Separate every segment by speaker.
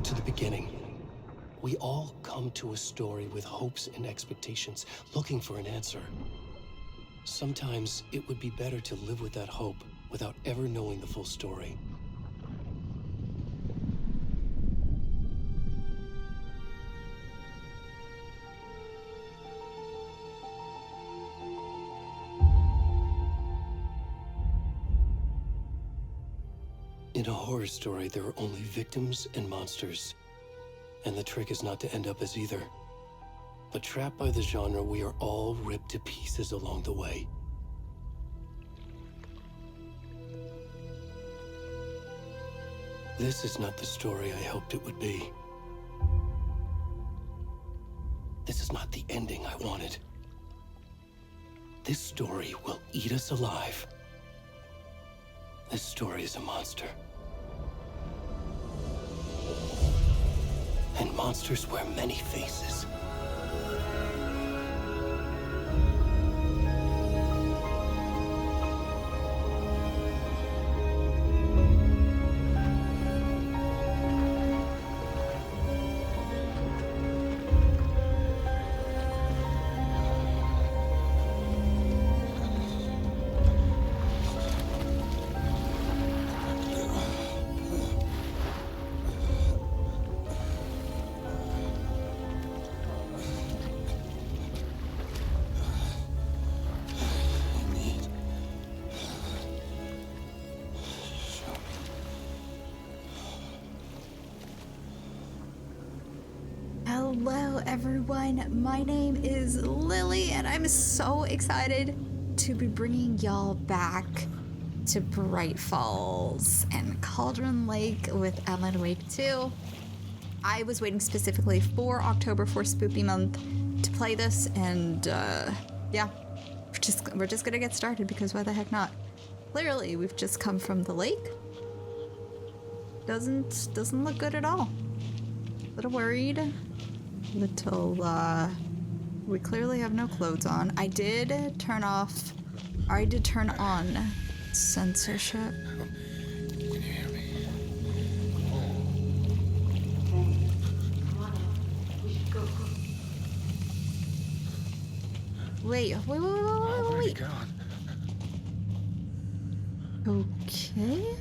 Speaker 1: to the beginning. We all come to a story with hopes and expectations, looking for an answer. Sometimes it would be better to live with that hope without ever knowing the full story. In a horror story, there are only victims and monsters. And the trick is not to end up as either. But trapped by the genre, we are all ripped to pieces along the way. This is not the story I hoped it would be. This is not the ending I wanted. This story will eat us alive. This story is a monster. And monsters wear many faces.
Speaker 2: Hello everyone, my name is Lily and I'm so excited to be bringing y'all back to Bright Falls and Cauldron Lake with Alan Wake 2. I was waiting specifically for October for Spoopy Month to play this, and yeah, we're just gonna get started because why the heck not? Clearly, we've just come from the lake. Doesn't look good at all. A little worried. We clearly have no clothes on. I did turn on censorship.
Speaker 3: Can you hear me?
Speaker 2: Wait.
Speaker 3: Where'd he gone?
Speaker 2: Okay.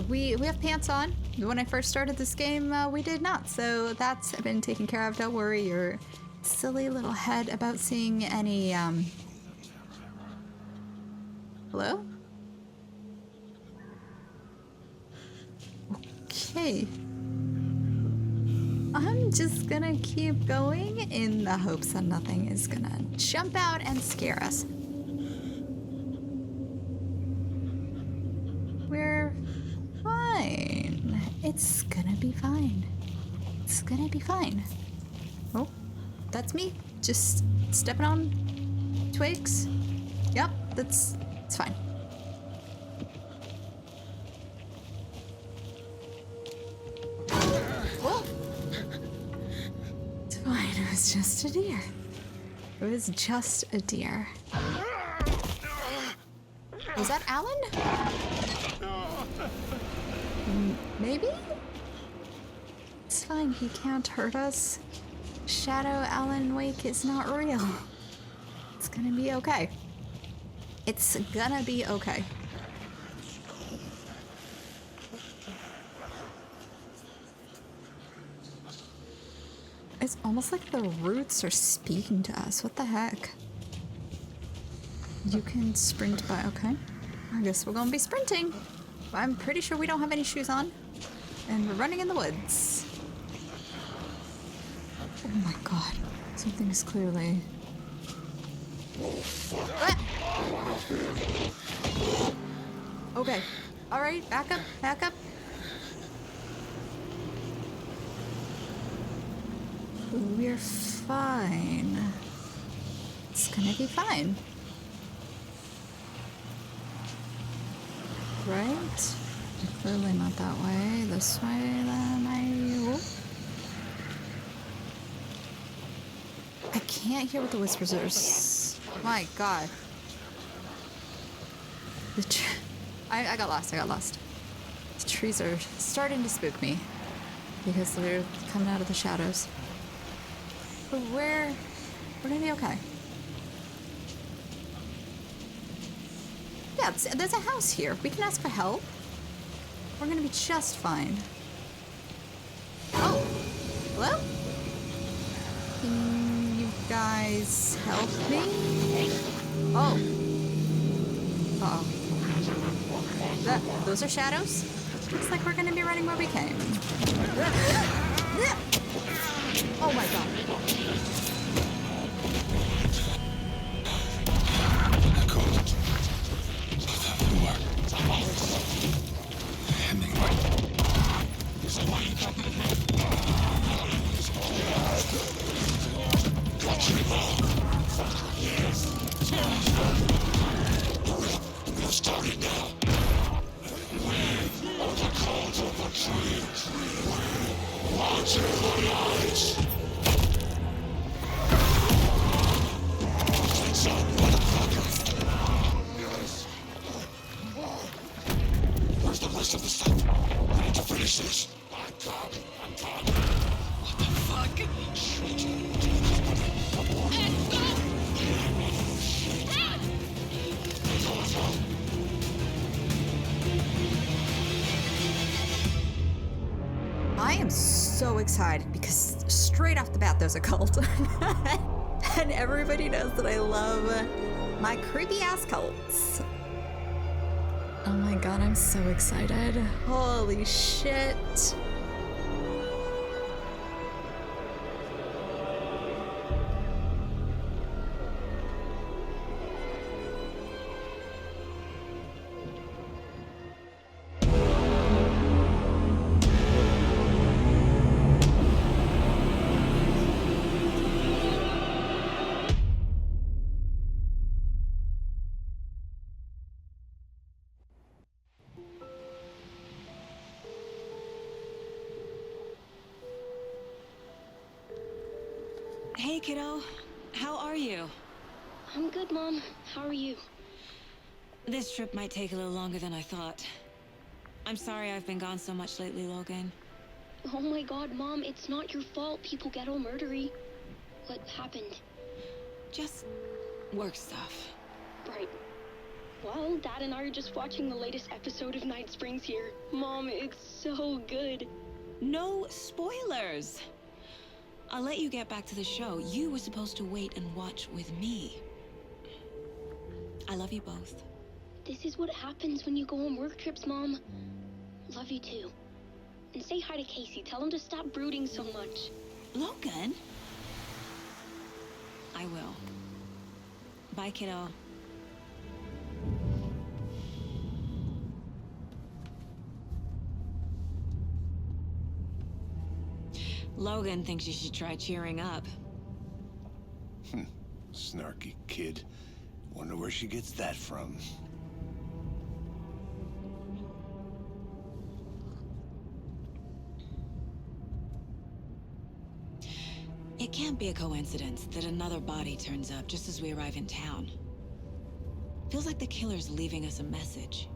Speaker 2: We have pants on. When I first started this game, we did not, so that's been taken care of. Don't worry your silly little head about seeing any, Hello? Okay. I'm just gonna keep going in the hopes that nothing is gonna jump out and scare us. We're fine. It's gonna be fine. It's gonna be fine. Oh, that's me. Just stepping on twigs. Yep, it's fine. Whoa. It's fine. It was just a deer. It was just a deer. Was that Alan? Maybe? It's fine, he can't hurt us. Shadow Alan Wake is not real. It's gonna be okay. It's gonna be okay. It's almost like the roots are speaking to us. What the heck? You can sprint by, okay. I guess we're gonna be sprinting. I'm pretty sure we don't have any shoes on. And we're running in the woods. Oh my god. Something is clearly... Ah! Okay. Alright, back up, back up. We're fine. It's gonna be fine. Right? Clearly not that way. This way, then I can't hear what the whispers are. My god. I got lost. The trees are starting to spook me. because they're coming out of the shadows. But we're gonna be okay. Yeah, there's a house here. We can ask for help. We're gonna be just fine. Oh, hello? Can you guys help me? Oh. Uh-oh. Those are shadows? Looks like we're gonna be running where we came. Oh my god.
Speaker 3: Where's the rest of the stuff? I need to finish this. What the fuck?
Speaker 2: I am so excited because straight off the bat there's a cult. And everybody knows that I love my creepy ass cults. Oh my god, I'm so excited. Holy shit.
Speaker 4: Hey, kiddo. How are you?
Speaker 5: I'm good, Mom. How are you?
Speaker 4: This trip might take a little longer than I thought. I'm sorry I've been gone so much lately, Logan.
Speaker 5: Oh my god, Mom, it's not your fault people get all murdery. What happened?
Speaker 4: Just work stuff.
Speaker 5: Right. Well, Dad and I are just watching the latest episode of Night Springs here. Mom, it's so good.
Speaker 4: No spoilers! I'll let you get back to the show. You were supposed to wait and watch with me. I love you both.
Speaker 5: This is what happens when you go on work trips, Mom. Love you too. And say hi to Casey. Tell him to stop brooding so much.
Speaker 4: Logan? I will. Bye, kiddo. Logan thinks you should try cheering up.
Speaker 3: Snarky kid. Wonder where she gets that from.
Speaker 4: It can't be a coincidence that another body turns up just as we arrive in town. Feels like the killer's leaving us a message.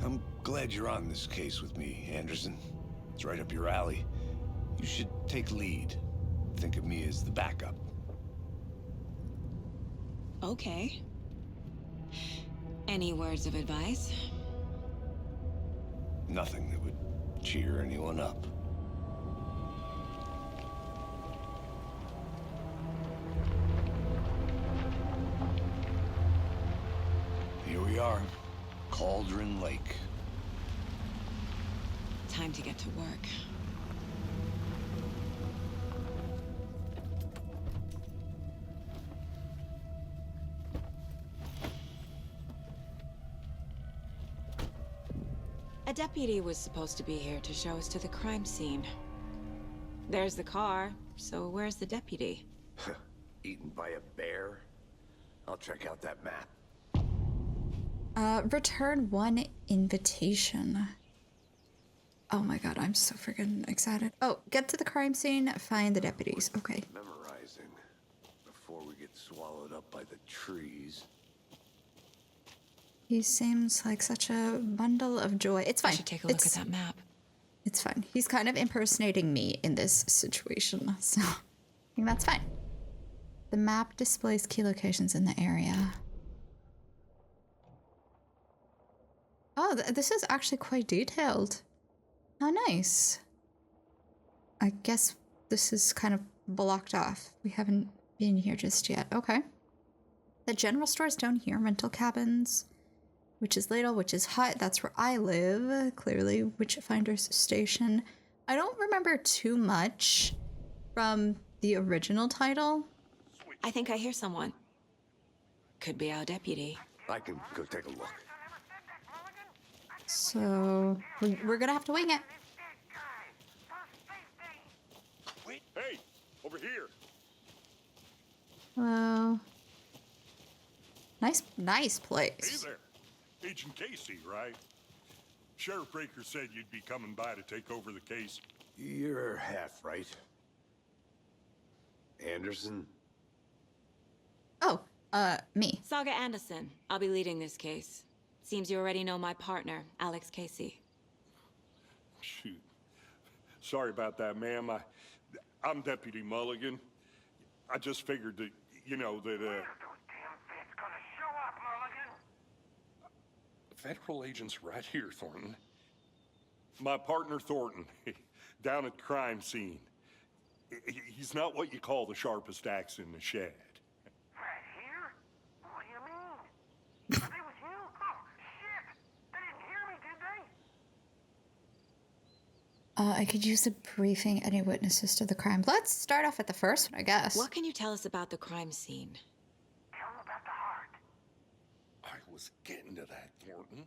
Speaker 3: I'm glad you're on this case with me, Anderson. It's right up your alley. You should take lead. Think of me as the backup.
Speaker 4: Okay. Any words of advice?
Speaker 3: Nothing that would cheer anyone up. Here we are, Cauldron Lake.
Speaker 4: Time to get to work. A deputy was supposed to be here to show us to the crime scene. There's the car, so where's the deputy?
Speaker 3: Eaten by a bear? I'll check out that map.
Speaker 2: Return one invitation. Oh my god, I'm so freaking excited. Oh, get to the crime scene, find the deputies. Okay.
Speaker 3: Memorizing before we get swallowed up by the trees.
Speaker 2: He seems like such a bundle of joy. It's fine.
Speaker 4: I should take a look at that map.
Speaker 2: It's fine. He's kind of impersonating me in this situation, so I think that's fine. The map displays key locations in the area. Oh, this is actually quite detailed. How nice. I guess this is kind of blocked off. We haven't been here just yet. Okay. The general store's down here. Rental cabins. Witch's Ladle, Witch's Hut. That's where I live. Clearly, Witchfinder's Station. I don't remember too much from the original title.
Speaker 4: I think I hear someone. Could be our deputy.
Speaker 3: I can go take a look.
Speaker 2: So, we're gonna have to wing it.
Speaker 6: Hey, over here.
Speaker 2: Hello. Nice
Speaker 6: Hey
Speaker 2: place.
Speaker 6: there. Agent Casey, right? Sheriff Breaker said you'd be coming by to take over the case.
Speaker 3: You're half right. Anderson?
Speaker 2: Oh, me.
Speaker 4: Saga Anderson. I'll be leading this case. Seems you already know my partner, Alex Casey.
Speaker 6: Shoot. Sorry about that, ma'am. I'm Deputy Mulligan. I just figured that, you know, that, Federal agents right here, Thornton. My partner, Thornton, down at the crime scene. He's not what you call the sharpest axe in the shed.
Speaker 7: Right here? What do you mean? Are they with you? Oh, shit! They didn't hear me, did they?
Speaker 2: I could use a briefing. Any witnesses to the crime? Let's start off at the first one, I guess.
Speaker 4: What can you tell us about the crime scene?
Speaker 7: Tell them about the heart.
Speaker 6: I was getting to that, Thornton.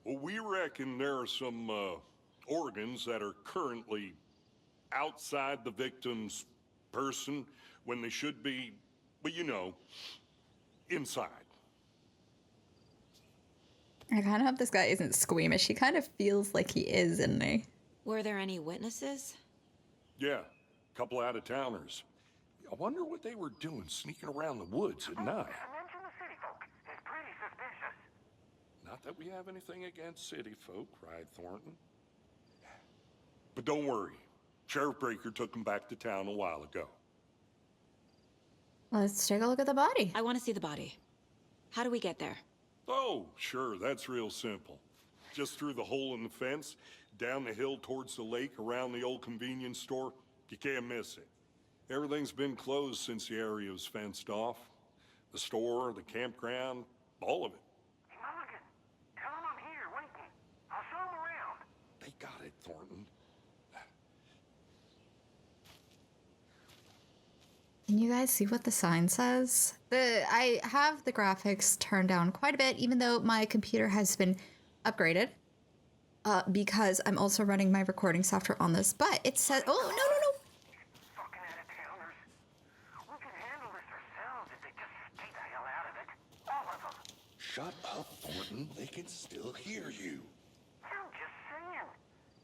Speaker 6: Well, we reckon there are some organs that are currently outside the victim's person when they should be, well, you know, inside.
Speaker 2: I kind of hope this guy isn't squeamish. He kind of feels like he is, isn't he?
Speaker 4: Were there any witnesses?
Speaker 6: Yeah, a couple out-of-towners. I wonder what they were doing sneaking around the woods at night.
Speaker 7: Mention the city folk. It's pretty suspicious.
Speaker 6: Not that we have anything against city folk, cried Thornton. But don't worry. Sheriff Breaker took them back to town a while ago.
Speaker 2: Let's take a look at the body.
Speaker 4: I want to see the body. How do we get there?
Speaker 6: Oh, sure, that's real simple. Just through the hole in the fence, down the hill towards the lake, around the old convenience store. You can't miss it. Everything's been closed since the area was fenced off. The store, the campground, all of it.
Speaker 7: Hey, Mulligan, tell them I'm here waiting. I'll show them around.
Speaker 6: They got it, Thornton.
Speaker 2: Can you guys see what the sign says? I have the graphics turned down quite a bit, even though my computer has been upgraded. Because I'm also running my recording software on this. But it says, oh, no.
Speaker 7: Fucking out-of-towners. We can handle this ourselves if they just stay the hell out of it. All of them.
Speaker 6: Shut up, Thornton. They can still hear you.
Speaker 7: I'm just saying.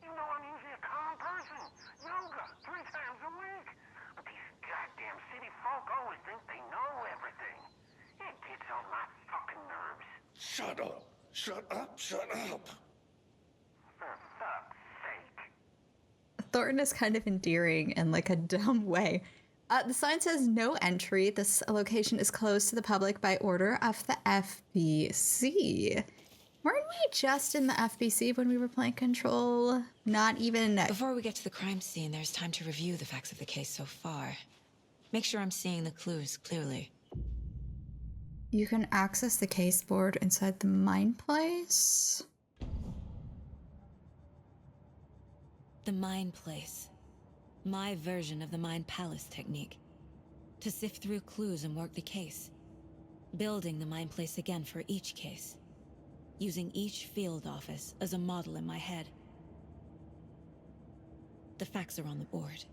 Speaker 7: You know I'm usually a calm person. Yoga 3 times a week. But these goddamn city folk always think they know everything. It gets on my fucking nerves.
Speaker 6: Shut up. Shut up. Shut up.
Speaker 7: For fuck's sake.
Speaker 2: Thornton is kind of endearing in like a dumb way. The sign says no entry. This location is closed to the public by order of the FBC. Weren't we just in the FBC when we were playing Control? Not even...
Speaker 4: Before we get to the crime scene, there's time to review the facts of the case so far. Make sure I'm seeing the clues clearly.
Speaker 2: You can access the case board inside the mine place.
Speaker 4: The Mind Place. My version of the Mind Palace technique. To sift through clues and work the case. Building the Mind Place again for each case. Using each field office as a model in my head. The facts are on the board.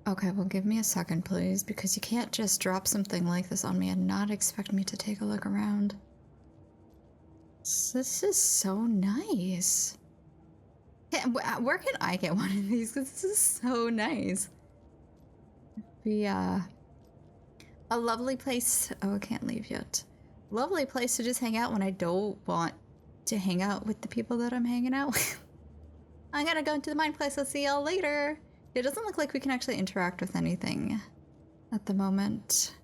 Speaker 2: Okay, well, give me a second, please, because you can't just drop something like this on me and not expect me to take a look around. This is so nice. Where can I get one of these? Because this is so nice. A lovely place. Oh, I can't leave yet. Lovely place to just hang out when I don't want to hang out with the people that I'm hanging out with. I'm gonna go into the mine place. I'll see y'all later. It doesn't look like we can actually interact with anything at the moment.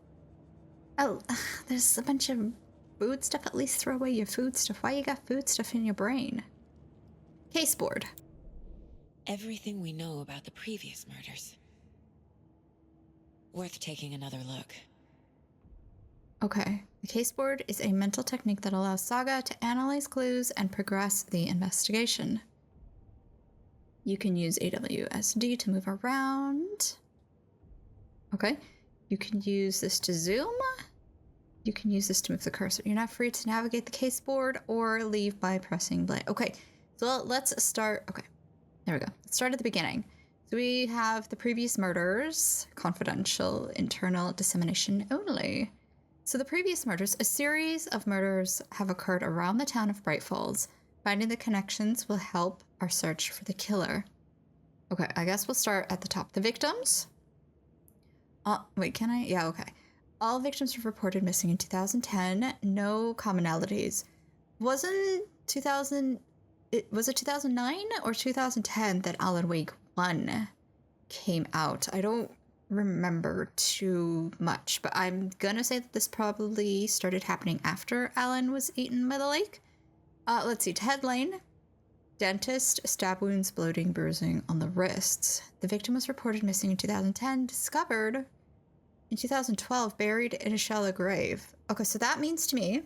Speaker 2: Oh, there's a bunch of food stuff. At least throw away your food stuff. Why you got food stuff in your brain? Case board.
Speaker 4: Everything we know about the previous murders. Worth taking another look.
Speaker 2: Okay. The case board is a mental technique that allows Saga to analyze clues and progress the investigation. You can use AWSD to move around. Okay. You can use this to zoom. You can use this to move the cursor. You're not free to navigate the case board or leave by pressing play. Okay. So let's start. Okay. There we go. Let's start at the beginning. So we have the previous murders, confidential, internal dissemination only. So the previous murders, a series of murders have occurred around the town of Bright Falls. Finding the connections will help our search for the killer. Okay, I guess we'll start at the top. The victims. Wait, can I? Yeah, okay. All victims were reported missing in 2010. No commonalities. Was it 2009 or 2010 that Alan Wake 1 came out? I don't remember too much, but I'm gonna say that this probably started happening after Alan was eaten by the lake. Let's see. Ted Lane. Dentist, stab wounds, bloating, bruising on the wrists. The victim was reported missing in 2010, discovered in 2012, buried in a shallow grave. Okay, so that means to me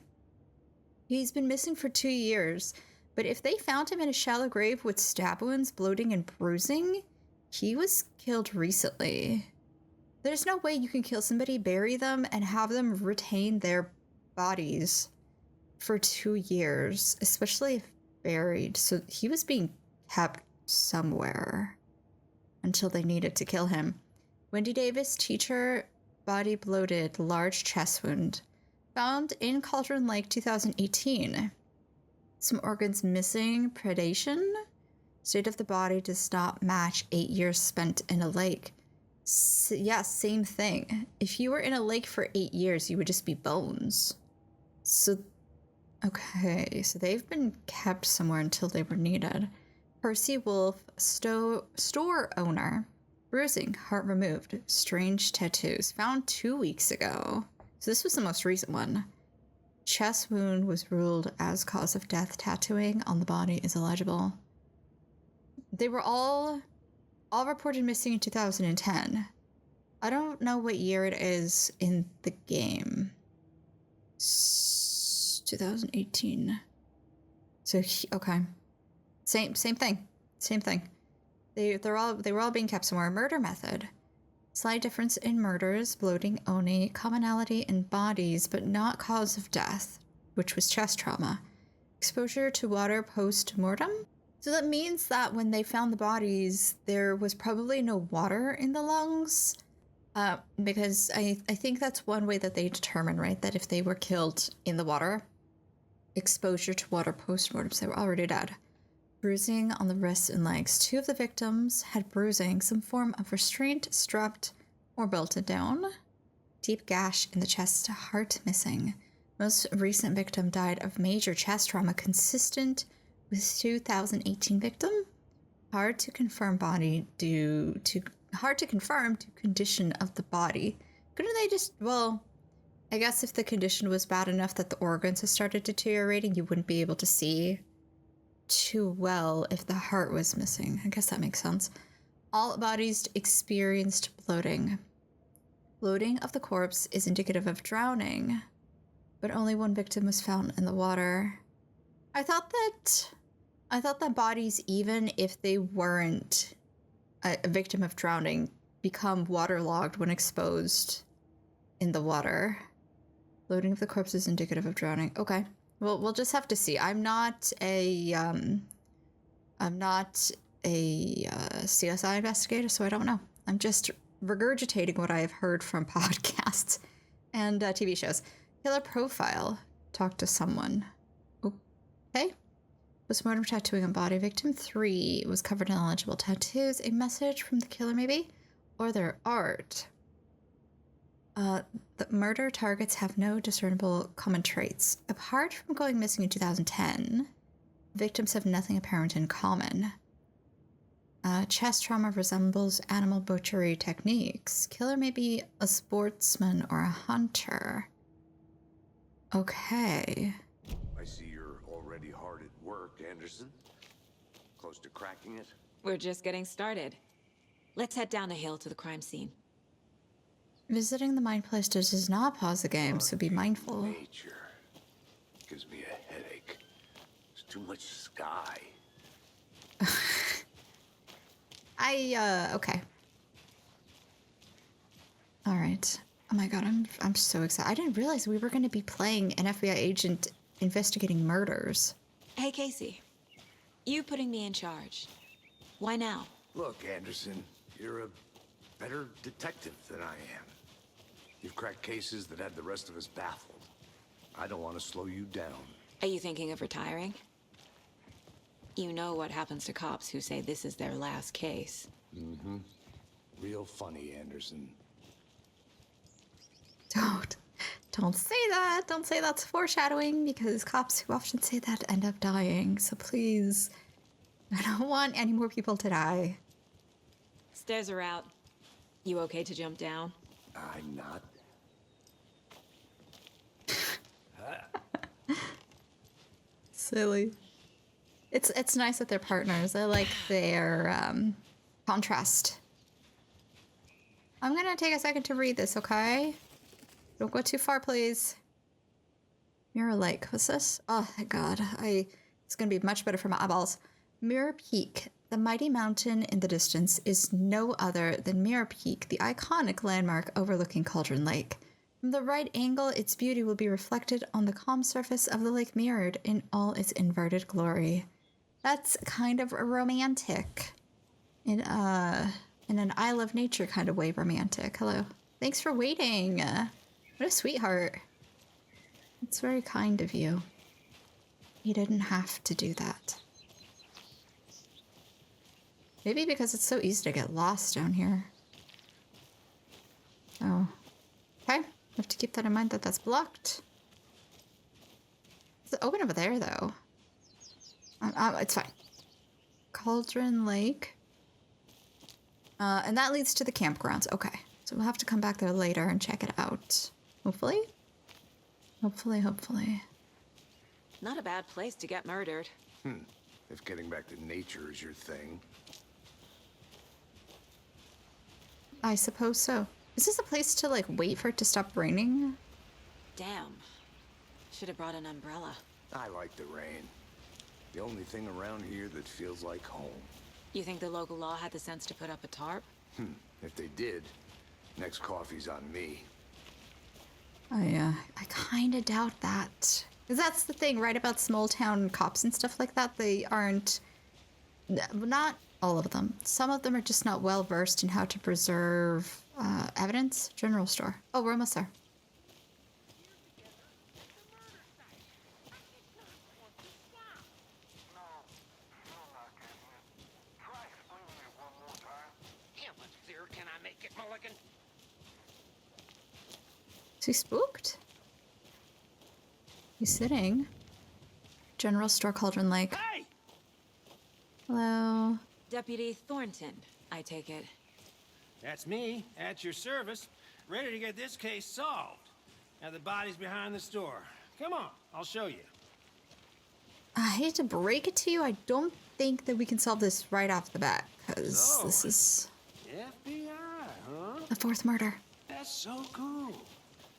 Speaker 2: he's been missing for 2 years, but if they found him in a shallow grave with stab wounds, bloating, and bruising, he was killed recently. There's no way you can kill somebody, bury them, and have them retain their bodies for 2 years, especially if buried. So he was being kept somewhere until they needed to kill him. Wendy Davis, teacher, body bloated, large chest wound. Found in Cauldron Lake 2018. Some organs missing, predation. State of the body does not match 8 years spent in a lake. Yeah, same thing. If you were in a lake for 8 years, you would just be bones. So, okay, so they've been kept somewhere until they were needed. Percy Wolf, store owner. Bruising, heart removed. Strange tattoos. Found 2 weeks ago. So this was the most recent one. Chest wound was ruled as cause of death. Tattooing on the body is illegible. They were all reported missing in 2010. I don't know what year it is in the game. 2018. So okay, same thing. They were all being kept somewhere. Murder method. Slight difference in murders, bloating only, commonality in bodies, but not cause of death, which was chest trauma. Exposure to water post-mortem. So that means that when they found the bodies, there was probably no water in the lungs, because I think that's one way that they determine, right, that if they were killed in the water, exposure to water post-mortem, so they were already dead. Bruising on the wrists and legs. 2 of the victims had bruising, some form of restraint, strapped, or belted down. Deep gash in the chest, heart missing. Most recent victim died of major chest trauma consistent with 2018 victim. Hard to confirm due to condition of the body. Couldn't they just, well, I guess if the condition was bad enough that the organs had started deteriorating, you wouldn't be able to see too well if the heart was missing. I guess that makes sense. All bodies experienced bloating. Bloating of the corpse is indicative of drowning, but only 1 victim was found in the water. I thought that bodies, even if they weren't a victim of drowning, become waterlogged when exposed in the water. Bloating of the corpse is indicative of drowning. Okay. Well, we'll just have to see. I'm not a CSI investigator, so I don't know. I'm just regurgitating what I have heard from podcasts and TV shows. Killer profile. Talk to someone. Okay. Postmortem tattooing on body. Victim 3 was covered in illegible tattoos. A message from the killer, maybe? Or their art. The murder targets have no discernible common traits. Apart from going missing in 2010, Victims have nothing apparent in common. Chest trauma resembles animal butchery techniques. Killer may be a sportsman or a hunter. Okay.
Speaker 3: I see you're already hard at work, Anderson. Close to cracking it?
Speaker 4: We're just getting started. Let's head down a hill to the crime scene.
Speaker 2: Visiting the mind place does not pause the game, so be mindful.
Speaker 3: Nature gives me a headache. There's too much sky.
Speaker 2: Okay. All right. Oh my god, I'm so excited. I didn't realize we were going to be playing an FBI agent investigating murders.
Speaker 4: Hey, Casey. You putting me in charge. Why now?
Speaker 3: Look, Anderson, you're a better detective than I am. You've cracked cases that had the rest of us baffled. I don't want to slow you down.
Speaker 4: Are you thinking of retiring? You know what happens to cops who say this is their last case.
Speaker 3: Mm-hmm. Real funny, Anderson.
Speaker 2: Don't say that. Don't say that's foreshadowing, because cops who often say that end up dying. So please, I don't want any more people to die.
Speaker 4: Stairs are out. You okay to jump down?
Speaker 3: I'm not.
Speaker 2: Silly. It's nice that they're partners. I like their contrast. I'm gonna take a second to read this, okay? Don't go too far, please. Mirror Lake. What's this? Oh, thank God. It's gonna be much better for my eyeballs. Mirror Peak. The mighty mountain in the distance is no other than Mirror Peak, the iconic landmark overlooking Cauldron Lake. From the right angle, its beauty will be reflected on the calm surface of the lake, mirrored in all its inverted glory. That's kind of romantic. In an I love nature kind of way romantic. Hello. Thanks for waiting. What a sweetheart. It's very kind of you. You didn't have to do that. Maybe because it's so easy to get lost down here. Oh. Okay. Have to keep that in mind that that's blocked. It's open over there, though. It's fine. Cauldron Lake. And that leads to the campgrounds. Okay. So we'll have to come back there later and check it out. Hopefully? Hopefully.
Speaker 4: Not a bad place to get murdered.
Speaker 3: If getting back to nature is your thing.
Speaker 2: I suppose so. Is this a place to, like, wait for it to stop raining?
Speaker 4: Damn. Should have brought an umbrella.
Speaker 3: I like the rain. The only thing around here that feels like home.
Speaker 4: You think the local law had the sense to put up a tarp?
Speaker 3: If they did, next coffee's on me.
Speaker 2: I kind of doubt that. Because that's the thing, right, about small town cops and stuff like that. They aren't... Not all of them. Some of them are just not well versed in how to preserve evidence. General store. Oh, we're almost there. Is he spooked? He's sitting. General store, Cauldron Lake.
Speaker 8: Hey!
Speaker 2: Hello.
Speaker 4: Deputy Thornton, I take it.
Speaker 8: That's me, at your service, ready to get this case solved. Now the body's behind the store. Come on, I'll show you.
Speaker 2: I hate to break it to you, I don't think that we can solve this right off the bat, because this is
Speaker 8: FBI, huh?
Speaker 2: the fourth murder.
Speaker 8: That's so cool.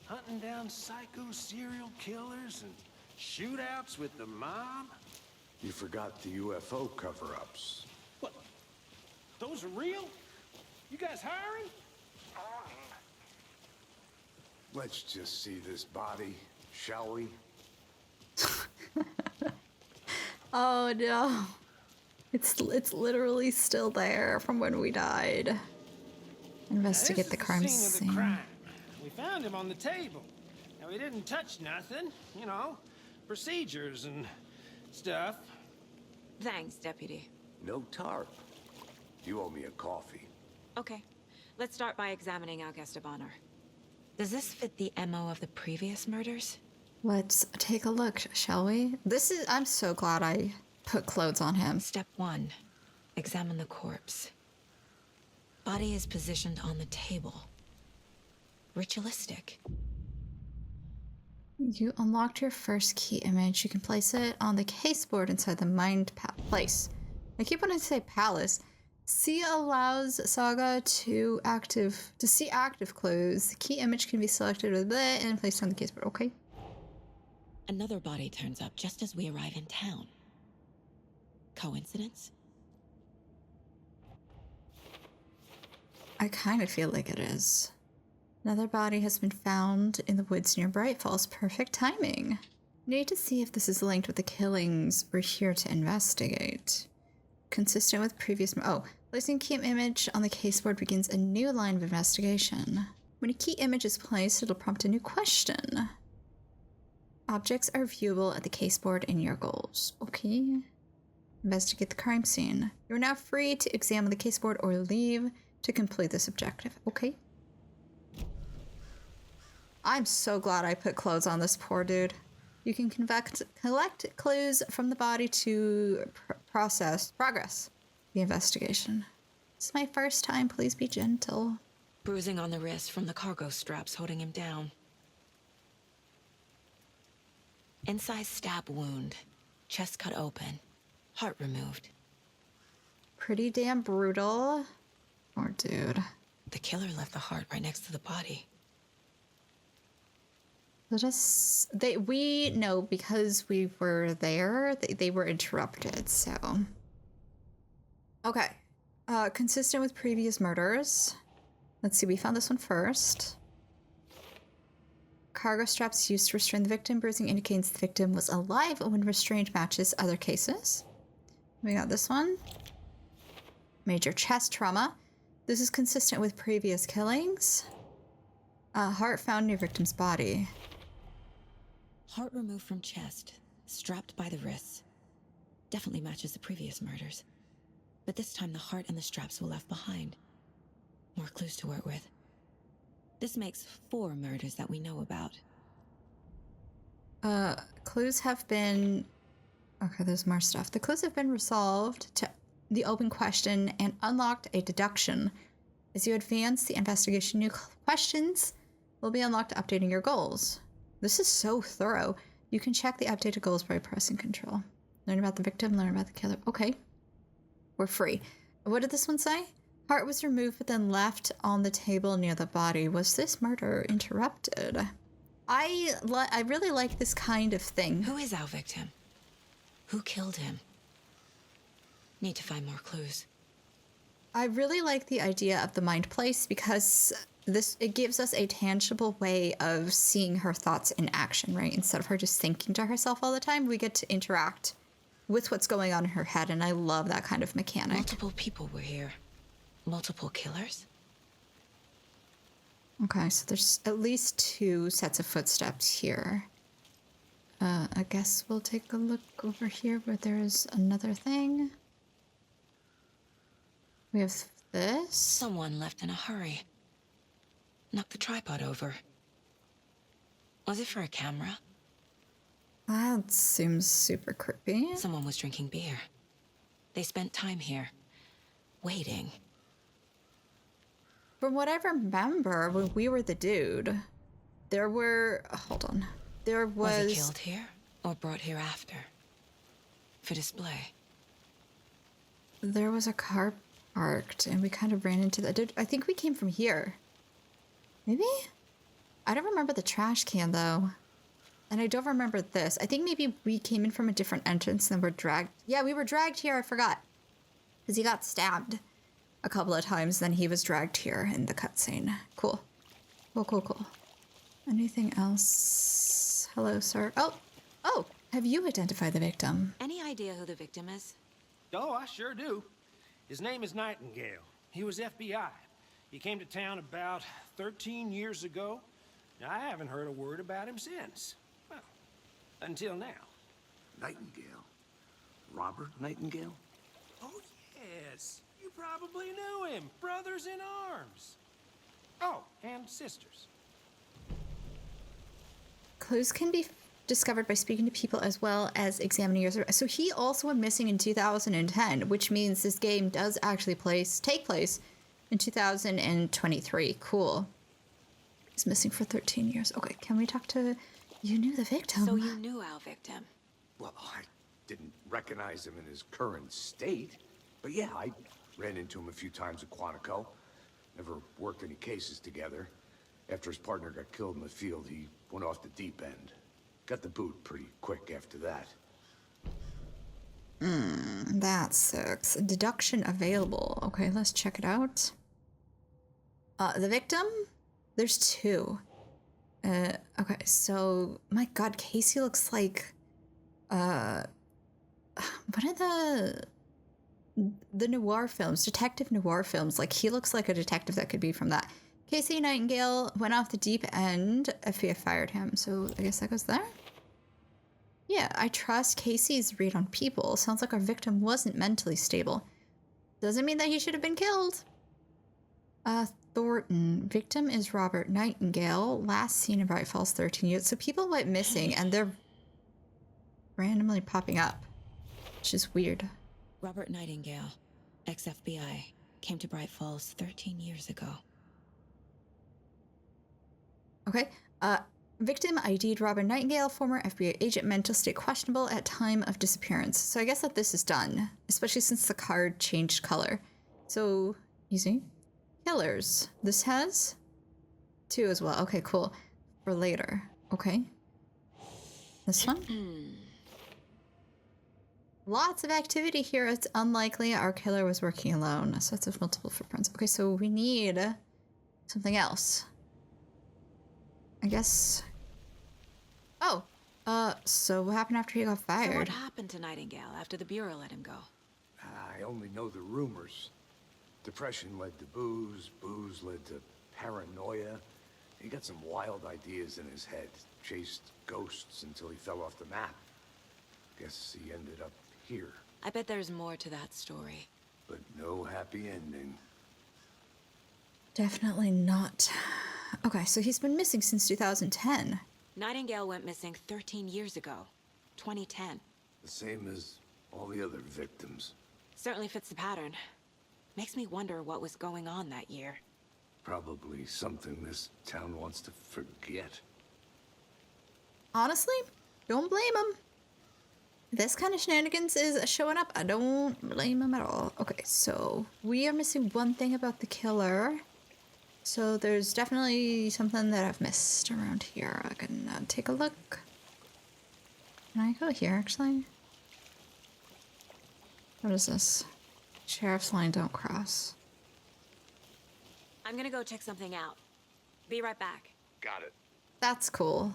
Speaker 8: Hunting down psycho serial killers and shootouts with the mob.
Speaker 3: You forgot the UFO cover-ups.
Speaker 8: What? Those are real? You guys hiring?
Speaker 3: Let's just see this body, shall we?
Speaker 2: Oh no. It's literally still there from when we died. Investigate the crime
Speaker 8: This is the scene
Speaker 2: scene.
Speaker 8: of the crime. We found him on the table. Now we didn't touch nothing, you know, procedures and stuff.
Speaker 4: Thanks, Deputy.
Speaker 3: No tarp. You owe me a coffee.
Speaker 4: Okay, let's start by examining our guest of honor. Does this fit the MO of the previous murders?
Speaker 2: Let's take a look, shall we? I'm so glad I put clothes on him.
Speaker 4: Step 1. Examine the corpse. Body is positioned on the table. Ritualistic.
Speaker 2: You unlocked your first key image. You can place it on the caseboard inside the mind place. I keep wanting to say palace. C allows Saga to see active clues. The key image can be selected with it and placed on the caseboard. Okay.
Speaker 4: Another body turns up just as we arrive in town. Coincidence?
Speaker 2: I kind of feel like it is. Another body has been found in the woods near Bright Falls. Perfect timing. Need to see if this is linked with the killings we're here to investigate. Consistent with previous... Oh, placing key image on the caseboard begins a new line of investigation. When a key image is placed, it'll prompt a new question. Objects are viewable at the caseboard in your goals. Okay. Investigate the crime scene. You're now free to examine the caseboard or leave to complete this objective. Okay. I'm so glad I put clothes on this poor dude. You can collect clues from the body to progress the investigation. It's my first time. Please be gentle.
Speaker 4: Bruising on the wrist from the cargo straps holding him down. Incised stab wound. Chest cut open. Heart removed.
Speaker 2: Pretty damn brutal. Poor dude.
Speaker 4: The killer left the heart right next to the body.
Speaker 2: We know because we were there, they were interrupted, so. Okay. Consistent with previous murders. Let's see, we found this one first. Cargo straps used to restrain the victim. Bruising indicates the victim was alive when restrained matches other cases. We got this one. Major chest trauma. This is consistent with previous killings. Heart found near victim's body.
Speaker 4: Heart removed from chest, strapped by the wrists. Definitely matches the previous murders. But this time the heart and the straps were left behind. More clues to work with. This makes 4 murders that we know about.
Speaker 2: Clues have been... Okay, there's more stuff. The clues have been resolved to the open question and unlocked a deduction. As you advance the investigation, new questions will be unlocked, updating your goals. This is so thorough. You can check the updated goals by pressing control. Learn about the victim, learn about the killer. Okay. We're free. What did this one say? Heart was removed but then left on the table near the body. Was this murder interrupted? I really like this kind of thing.
Speaker 4: Who is our victim? Who killed him? Need to find more clues.
Speaker 2: I really like the idea of the mind place because it gives us a tangible way of seeing her thoughts in action, right? Instead of her just thinking to herself all the time, we get to interact with what's going on in her head, and I love that kind of mechanic.
Speaker 4: Multiple people were here. Multiple killers?
Speaker 2: Okay, so there's at least 2 sets of footsteps here. I guess we'll take a look over here where there's another thing. We have this.
Speaker 4: Someone left in a hurry. Knocked the tripod over. Was it for a camera?
Speaker 2: That seems super creepy.
Speaker 4: Someone was drinking beer. They spent time here, waiting.
Speaker 2: From what I remember, when we were the dude, there were... Hold on. There was...
Speaker 4: Was he killed here or brought here after? For display?
Speaker 2: There was a car parked, and we kind of ran into that. I think we came from here. Maybe? I don't remember the trash can, though. And I don't remember this. I think maybe we came in from a different entrance and were dragged. Yeah, we were dragged here, I forgot. Because he got stabbed a couple of times, then he was dragged here in the cutscene. Cool. Cool. Anything else? Hello, sir. Oh, have you identified the victim?
Speaker 4: Any idea who the victim is?
Speaker 8: Oh, I sure do. His name is Nightingale. He was FBI. He came to town about 13 years ago. I haven't heard a word about him since. Well, until now.
Speaker 3: Nightingale? Robert Nightingale?
Speaker 8: Oh, yes. You probably knew him. Brothers in arms. Oh, and sisters.
Speaker 2: Clues can be discovered by speaking to people as well as examining your survey. So he also went missing in 2010, which means this game does actually take place in 2023. Cool. He's missing for 13 years. Okay, can we talk to... You knew the victim.
Speaker 4: So you knew our victim.
Speaker 3: Well, I didn't recognize him in his current state. But yeah, I ran into him a few times at Quantico. Never worked any cases together. After his partner got killed in the field, he went off the deep end. Got the boot pretty quick after that.
Speaker 2: That sucks. Deduction available. Okay, let's check it out. The victim? There's two. Okay, so... My god, Casey looks like... What are the noir films? Detective noir films. Like, he looks like a detective that could be from that. Casey Nightingale went off the deep end. FBI fired him, so I guess that goes there? Yeah, I trust Casey's read on people. Sounds like our victim wasn't mentally stable. Doesn't mean that he should have been killed. Thornton. Victim is Robert Nightingale. Last seen in Bright Falls 13 years. So people went missing and they're randomly popping up, which is weird.
Speaker 4: Robert Nightingale, ex-FBI, came to Bright Falls 13 years ago.
Speaker 2: Okay. Victim ID'd Robert Nightingale, former FBI agent, mental state questionable at time of disappearance. So I guess that this is done, especially since the card changed color. So, easy. Killers. This has 2 as well. Okay, cool. For later. Okay. This one? Lots of activity here. It's unlikely our killer was working alone. Sets of multiple footprints. Okay, so we need something else. I guess... Oh, so what happened after he got fired?
Speaker 4: So what happened to Nightingale after the Bureau let him go?
Speaker 3: I only know the rumors. Depression led to booze, booze led to paranoia. He got some wild ideas in his head, chased ghosts until he fell off the map. Guess he ended up here.
Speaker 4: I bet there's more to that story.
Speaker 3: But no happy ending.
Speaker 2: Definitely not. Okay, so he's been missing since 2010.
Speaker 4: Nightingale went missing 13 years ago, 2010.
Speaker 3: The same as all the other victims.
Speaker 4: Certainly fits the pattern. Makes me wonder what was going on that year.
Speaker 3: Probably something this town wants to forget.
Speaker 2: Honestly, don't blame him. This kind of shenanigans is showing up. I don't blame him at all. Okay, so we are missing one thing about the killer. So there's definitely something that I've missed around here. I can take a look. Can I go here, actually? What is this? Sheriff's line don't cross.
Speaker 4: I'm gonna go check something out. Be right back.
Speaker 3: Got it.
Speaker 2: That's cool.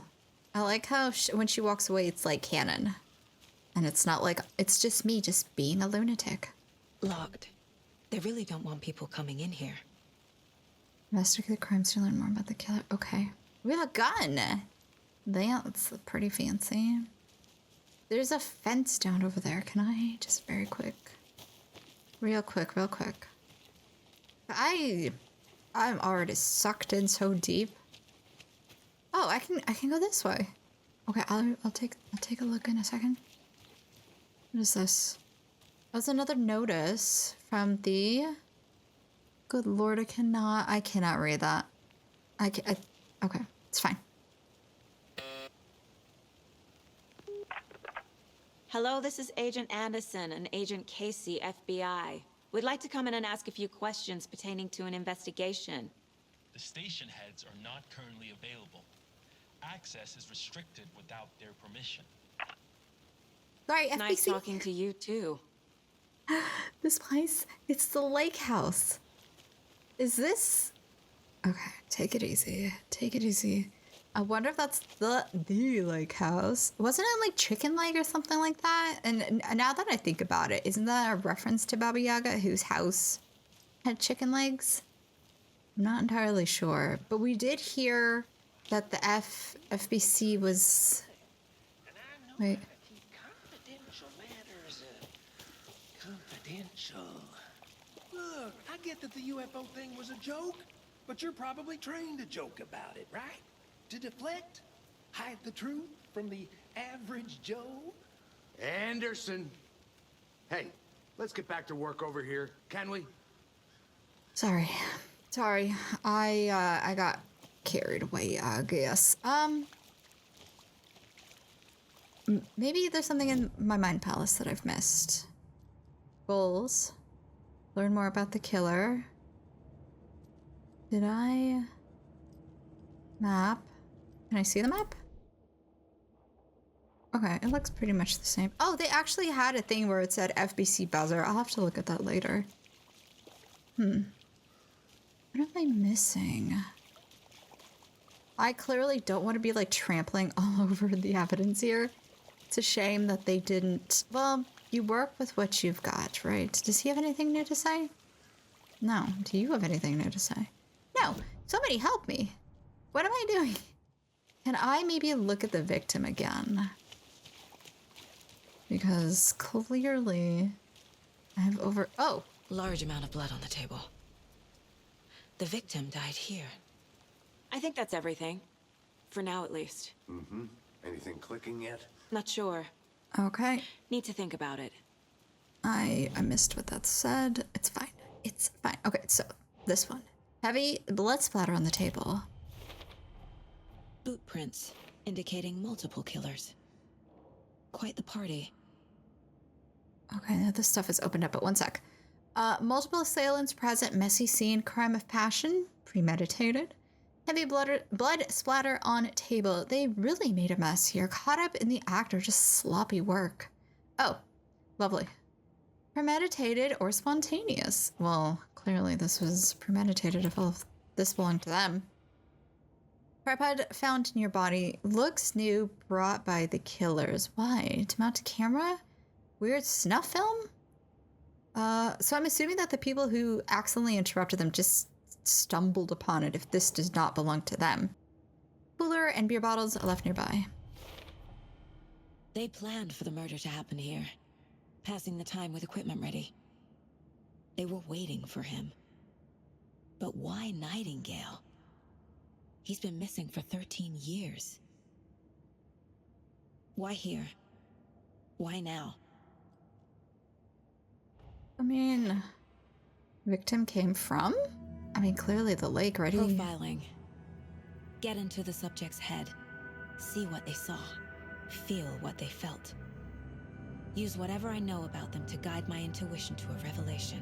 Speaker 2: I like how when she walks away, it's like canon. And it's not like, it's just me just being a lunatic.
Speaker 4: Locked. They really don't want people coming in here.
Speaker 2: Investigate the crimes to learn more about the killer. Okay. We have a gun. That's pretty fancy. There's a fence down over there. Can I just very quick? Real quick. I'm already sucked in so deep. Oh, I can go this way. Okay, I'll take a look in a second. What is this? That's another notice from the... Good lord, I cannot read that. Okay, it's fine.
Speaker 4: Hello, this is Agent Anderson and Agent Casey, FBI. We'd like to come in and ask a few questions pertaining to an investigation.
Speaker 9: The station heads are not currently available. Access is restricted without their permission.
Speaker 2: Sorry, FBC.
Speaker 4: Nice talking to you, too.
Speaker 2: This place, it's the lake house. Is this... Okay, take it easy. Take it easy. I wonder if that's the lake house. Wasn't it like Chicken Leg or something like that? And now that I think about it, isn't that a reference to Baba Yaga, whose house had chicken legs? I'm not entirely sure. But we did hear that the FBC was... Wait.
Speaker 8: Confidential matters. Confidential. Look, I get that the UFO thing was a joke, but you're probably trained to joke about it, right? To deflect? Hide the truth? from the average Joe?
Speaker 3: Anderson. Hey, let's get back to work over here, can we?
Speaker 2: Sorry. I got carried away, I guess. Maybe there's something in my mind palace that I've missed. Goals. Learn more about the killer. Did I... Map. Can I see the map? Okay, it looks pretty much the same. Oh, they actually had a thing where it said FBC buzzer. I'll have to look at that later. What am I missing? I clearly don't want to be like trampling all over the evidence here. It's a shame that they didn't... Well, you work with what you've got, right? Does he have anything new to say? No. Do you have anything new to say? No. Somebody help me. What am I doing? Can I maybe look at the victim again? Because clearly I have Oh!
Speaker 4: Large amount of blood on the table. The victim died here. I think that's everything. For now, at least.
Speaker 3: Mm-hmm. Anything clicking yet?
Speaker 4: Not sure.
Speaker 2: Okay.
Speaker 4: Need to think about it.
Speaker 2: I missed what that said. It's fine. It's fine. Okay, so this one. Heavy blood splatter on the table.
Speaker 4: Boot prints indicating multiple killers. Quite the party.
Speaker 2: Okay, now this stuff is opened up, but one sec. Multiple assailants present, messy scene, crime of passion, premeditated. Heavy blood splatter on table. They really made a mess here. Caught up in the act or just sloppy work. Oh, lovely. Premeditated or spontaneous? Well, clearly this was premeditated if all of this belonged to them. Tripod found in your body. Looks new, brought by the killers. Why? To mount a camera? Weird snuff film? So I'm assuming that the people who accidentally interrupted them just stumbled upon it if this does not belong to them. Cooler and beer bottles are left nearby.
Speaker 4: They planned for the murder to happen here, passing the time with equipment ready. They were waiting for him. But why Nightingale? He's been missing for 13 years. Why here? Why now?
Speaker 2: I mean, victim came from? I mean, clearly the lake, right?
Speaker 4: Profiling. Get into the subject's head. See what they saw. Feel what they felt. Use whatever I know about them to guide my intuition to a revelation.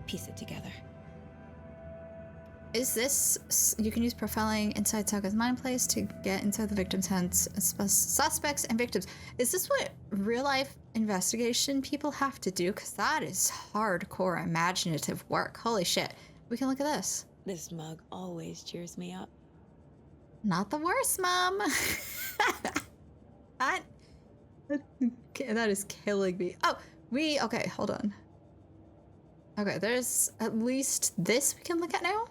Speaker 4: Piece it together.
Speaker 2: Is this... You can use profiling inside Saga's mind place to get inside the victim's heads, suspects and victims. Is this what real-life investigation people have to do? Because that is hardcore imaginative work. Holy shit. We can look at this.
Speaker 4: This mug always cheers me up.
Speaker 2: Not the worst, Mom. That is killing me. Oh, okay, hold on. Okay, there's at least this we can look at now.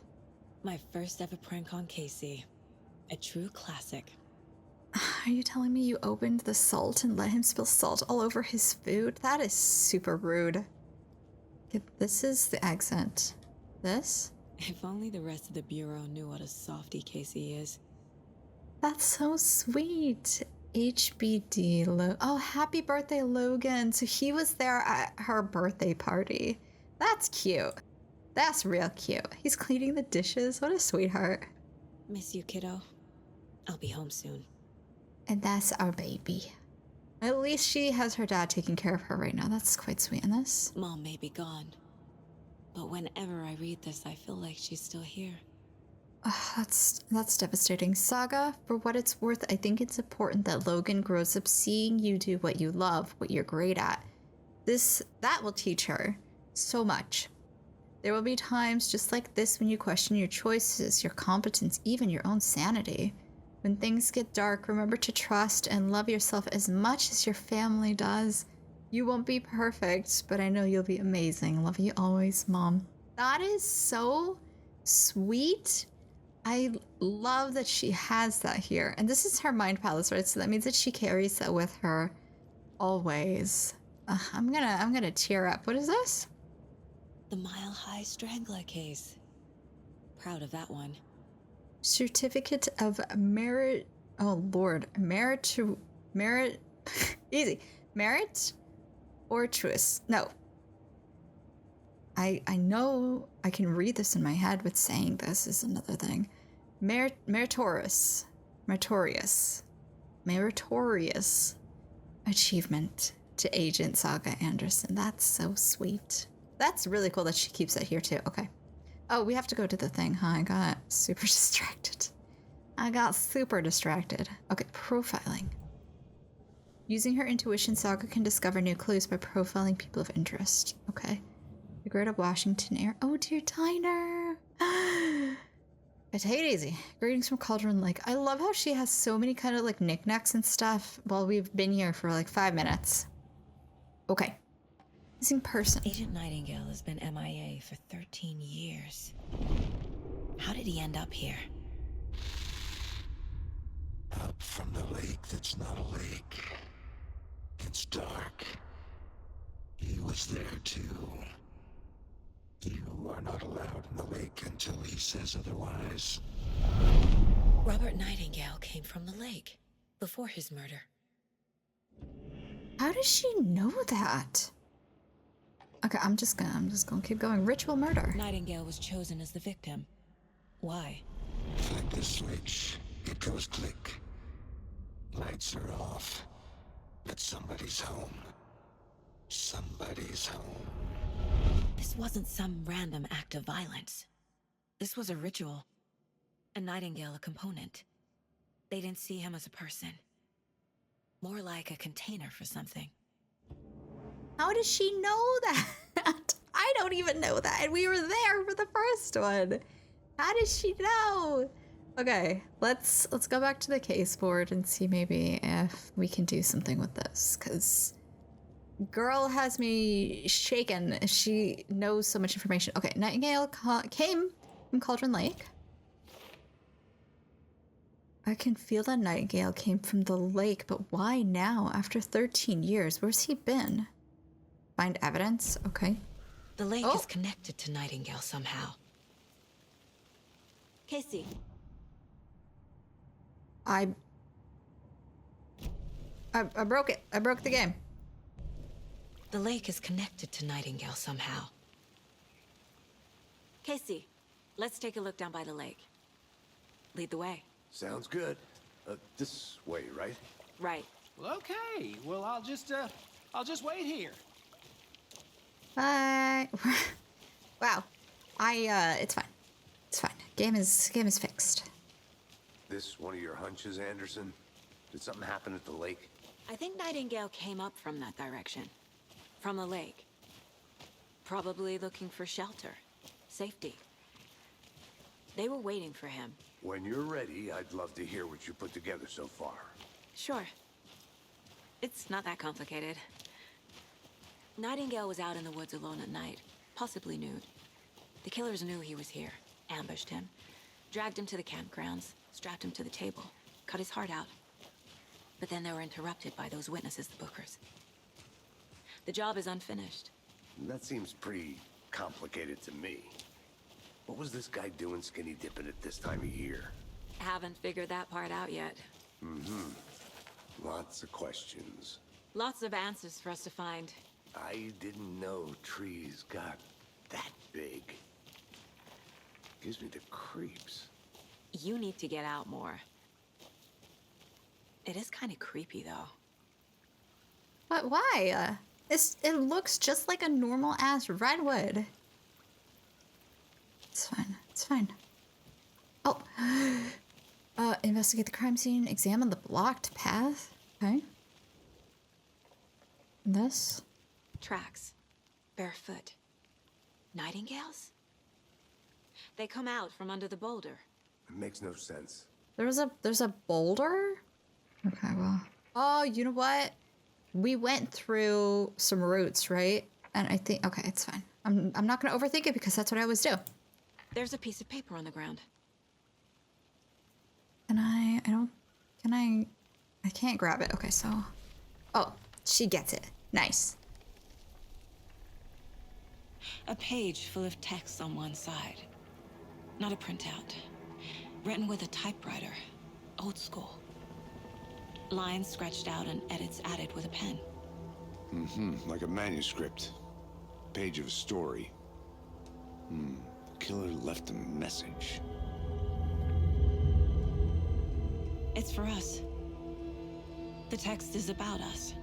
Speaker 4: My first ever prank on Casey. A true classic.
Speaker 2: Are you telling me you opened the salt and let him spill salt all over his food? That is super rude. Okay, this is the accent. This?
Speaker 4: If only the rest of the Bureau knew what a softie Casey is.
Speaker 2: That's so sweet. HBD. Oh, happy birthday, Logan. So he was there at her birthday party. That's cute. That's real cute. He's cleaning the dishes. What a sweetheart.
Speaker 4: Miss you, kiddo. I'll be home soon.
Speaker 2: And that's our baby. At least she has her dad taking care of her right now. That's quite sweet in this.
Speaker 4: Mom may be gone, but whenever I read this, I feel like she's still here.
Speaker 2: That's devastating. Saga, for what it's worth, I think it's important that Logan grows up seeing you do what you love, what you're great at. That will teach her so much. There will be times just like this when you question your choices, your competence, even your own sanity. When things get dark, remember to trust and love yourself as much as your family does. You won't be perfect, but I know you'll be amazing. Love you always, Mom. That is so sweet. I love that she has that here. And this is her mind palace, right? So that means that she carries that with her always. I'm gonna tear up. What is this?
Speaker 4: The Mile High Strangler case. Proud of that one.
Speaker 2: Certificate of Oh Lord, merit, easy, merit or truce? No. I know I can read this in my head, but saying this is another thing. Meritorious achievement to Agent Saga Anderson. That's so sweet. That's really cool that she keeps it here too. Okay. Oh, we have to go to the thing, huh? I got super distracted. Okay, profiling. Using her intuition, Saga can discover new clues by profiling people of interest. Okay. The Great of Washington Air. Oh, dear Tyner. Take it easy. Greetings from Cauldron Lake. I love how she has so many kind of like knickknacks and stuff while we've been here for like 5 minutes. Okay. Missing person.
Speaker 4: Agent Nightingale has been MIA for 13 years. How did he end up here?
Speaker 10: Up from the lake that's not a lake. It's dark. He was there too. You are not allowed in the lake until he says otherwise.
Speaker 4: Robert Nightingale came from the lake before his murder.
Speaker 2: How does she know that? Okay, I'm just gonna keep going. Ritual murder.
Speaker 4: Nightingale was chosen as the victim. Why?
Speaker 10: Flick the switch. It goes click. Lights are off. But somebody's home. Somebody's home.
Speaker 4: This wasn't some random act of violence. This was a ritual. And Nightingale a component. They didn't see him as a person. More like a container for something.
Speaker 2: How does she know that? I don't even know that. And we were there for the first one. How does she know? Okay, let's go back to the case board and see maybe if we can do something with this, because girl has me shaken. She knows so much information. Okay, Nightingale came from Cauldron Lake. I can feel that Nightingale came from the lake, but why now, after 13 years? Where's he been? Find evidence? Okay.
Speaker 4: The lake is connected to Nightingale somehow. Casey.
Speaker 2: I broke it. I broke the game.
Speaker 4: The lake is connected to Nightingale somehow. Casey, let's take a look down by the lake. Lead the way.
Speaker 3: Sounds good. This way, right?
Speaker 4: Right.
Speaker 8: Well, okay. Well, I'll just wait here.
Speaker 2: Bye. Wow. It's fine. It's fine. Game is fixed.
Speaker 3: This one of your hunches, Anderson? Did something happen at the lake?
Speaker 4: I think Nightingale came up from that direction. From the lake. Probably looking for shelter. Safety. They were waiting for him.
Speaker 3: When you're ready, I'd love to hear what you put together so far.
Speaker 4: Sure. It's not that complicated. Nightingale was out in the woods alone at night, possibly nude. The killers knew he was here, ambushed him, dragged him to the campgrounds, strapped him to the table, cut his heart out. But then they were interrupted by those witnesses, the Bookers. The job is unfinished.
Speaker 3: That seems pretty complicated to me. What was this guy doing skinny dipping at this time of year?
Speaker 4: Haven't figured that part out yet.
Speaker 3: Lots of questions.
Speaker 4: Lots of answers for us to find.
Speaker 3: I didn't know trees got that big. Gives me the creeps.
Speaker 4: You need to get out more. It is kind of creepy, though.
Speaker 2: But why? It looks just like a normal ass redwood. It's fine. It's fine. Oh. Investigate the crime scene. Examine the blocked path. Okay. This.
Speaker 4: Tracks. Barefoot. Nightingales? They come out from under the boulder.
Speaker 3: It makes no sense.
Speaker 2: There's a boulder? Okay, well. Oh, you know what? We went through some roots, right? And I think, okay, it's fine. I'm not gonna overthink it because that's what I always do.
Speaker 4: There's a piece of paper on the ground.
Speaker 2: I can't grab it. Okay, so. Oh, she gets it. Nice.
Speaker 4: A page full of text on one side. Not a printout. Written with a typewriter. Old school. Lines scratched out and edits added with a pen.
Speaker 3: Like a manuscript. Page of a story. The killer left a message.
Speaker 4: It's for us. The text is about us.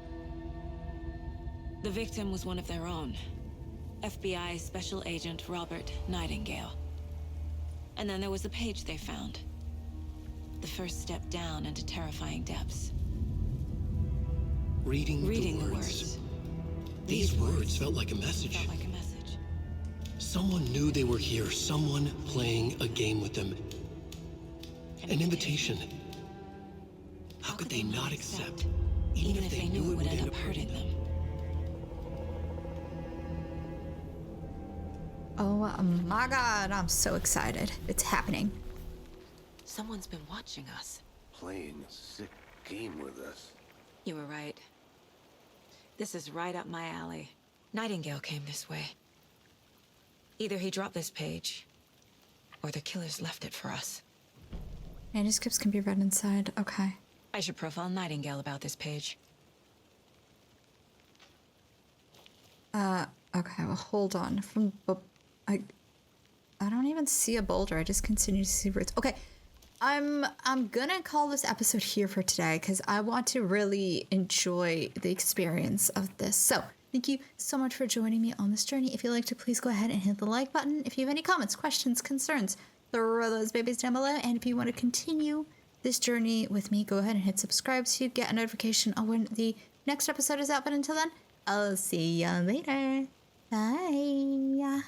Speaker 4: The victim was one of their own. FBI Special Agent Robert Nightingale. And then there was the page they found. The first step down into terrifying depths.
Speaker 1: Reading the words. These words felt like a message.
Speaker 4: Felt like a message.
Speaker 1: Someone knew they were here. Someone playing a game with them. An invitation. How could they not accept, even if they knew it would end up hurting them?
Speaker 2: Oh my god, I'm so excited. It's happening.
Speaker 4: Someone's been watching us.
Speaker 3: Playing a sick game with us.
Speaker 4: You were right. This is right up my alley. Nightingale came this way. Either he dropped this page, or the killers left it for us.
Speaker 2: Manuscripts can be read inside. Okay.
Speaker 4: I should profile Nightingale about this page.
Speaker 2: Okay, well, hold on. I don't even see a boulder. I just continue to see roots. Okay. I'm gonna call this episode here for today because I want to really enjoy the experience of this. So thank you so much for joining me on this journey. If you'd like to, please go ahead and hit the like button. If you have any comments, questions, concerns, throw those babies down below. And if you want to continue this journey with me, go ahead and hit subscribe to get a notification on when the next episode is out. But until then, I'll see you later. Bye.